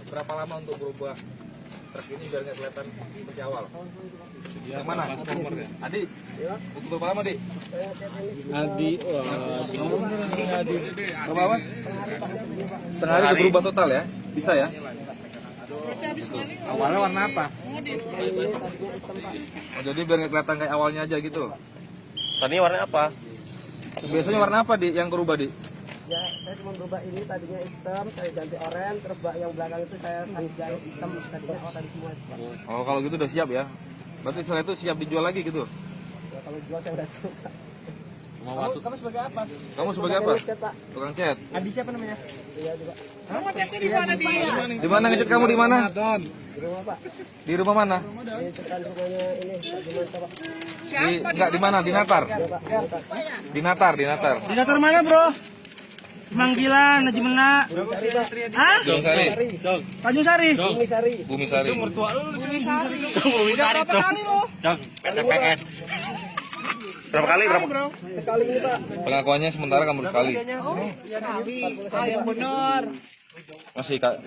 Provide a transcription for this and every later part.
berapa lama untuk berubah truk ini biar nggak kelihatan seperti awal? Yang mana? Adi, butuh berapa lama, Di? Adi, berapa lama? Setengah hari udah berubah total ya? Bisa ya? awalnya warna apa? Oh, jadi biar nggak kelihatan kayak awalnya aja gitu. Tadi warna apa? Biasanya warna apa, Di, yang berubah, Di? Ya, saya cuma berubah ini tadinya hitam, saya ganti oranye, terus yang belakang itu saya jahit hitam, tadinya tadi semua. Oh, kalau gitu udah siap ya? Berarti setelah itu siap dijual lagi gitu? Ya, kalau jual saya udah suka. Kamu sebagai apa? Kamu sebagai apa? Pak. Tukang cat. Adi siapa namanya? Iya juga. Kamu catnya di mana dia? Di mana ngecat kamu, di mana? Di rumah Pak. Di rumah mana? Ini depan rumahnya ini, di mana Pak? Enggak di mana? Di Natar. Ya Pak, ya, Pak. Di Natar, di Natar. Di Natar mana, Bro? Manggilan, Haji Mena. Hah? Tanjung Sari. Tanjung Sari. Bumi Sari. Bumi Sari. Berapa kali lo? PTPN. Berapa kali? Sekali ini Pak. Pengakuannya sementara kamu sekali. Kali. Yang bener.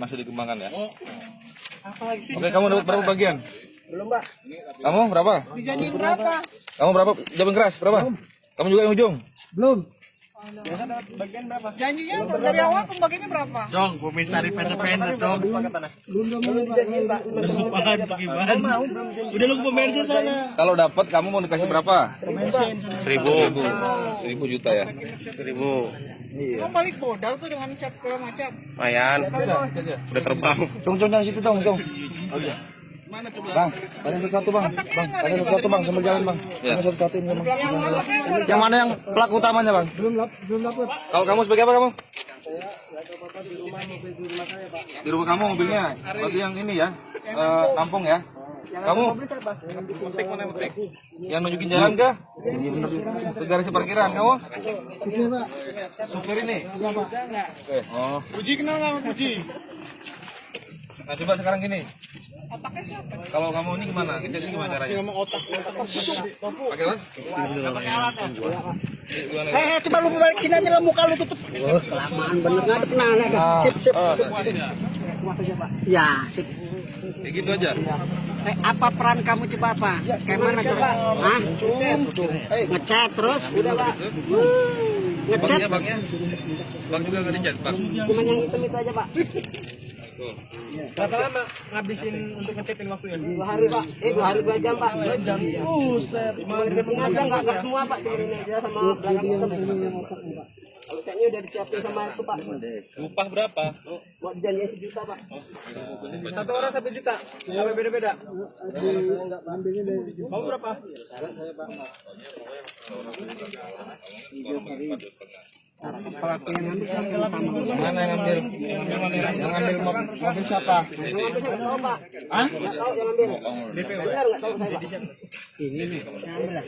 Masih dikembangkan ya. Oke, kamu dapat berapa bagian? Belum Pak. Kamu berapa? Dijadiin berapa? Kamu berapa? Jabang keras berapa? Kamu juga yang ujung? Belum. Janjinya dari awal pembagiannya berapa? Jong, Bumi Sari PTPN, Jong. Belum dijanjiin Pak. Gimana? Udah lu ke bensin sana. Kalau dapat kamu mau dikasih berapa? Bensin. 1.000 juta ya. 1.000. Kamu balik modal tuh dengan cat segala macam. Lumayan. Udah terbang. Cung dari situ dong, Cung. Bang, tanya satu-satu bang. Tanya satu-satu bang, sambil jalan bang. Tanya satu-satu ini bang. Yang mana yang pelaku utamanya bang? Belum dapat. Kalau kamu sebagai apa kamu? Di rumah kamu mobilnya. Berarti yang ini ya, Lampung ya. Kamu? Yang nunjukin jalan kah? Ke garis parkiran kamu? Supir ini. Oke. Oh. Puji kenal nggak, Puji? Nah coba sekarang gini. Otaknya siapa? Kalau kamu ini gimana? Ngecasnya gimana caranya? Ngomong otak. Pakai apa? Coba lu balik sini aja lah, muka lu tutup. Kelamaan bener nggak kenal ya kan? Sip. Ya, sip. Kayak gitu aja. Apa peran kamu coba apa? Kayak mana coba? Hah? Ngecat terus? Udah Pak. Ngecat? Bagnya. Bang juga nggak dicat, Bang. Cuma yang hitam itu aja Pak. Berapa lama ngabisin untuk ngecetin waktunya? 2 hari Pak. 2 hari 2 jam Pak. 2 jam. Buset. Ini aja nggak semua Pak. Cuma ini aja sama belakang hitam. Kalau catnya udah disiapin sama itu Pak. Upah berapa? Mau dijanjiin 1 juta Pak. Satu orang 1 juta. Apa beda-beda? Kamu berapa? Pelaku yang ngambil kan Mana yang ngambil? Yang ngambil mobil siapa? yang ngambil nggak tahu Pak. Hah? Nggak tahu yang ngambil. Benar nggak tahu saya Pak. Ini nih. Yang ngambil lah.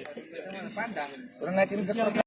Udah naikin ke truk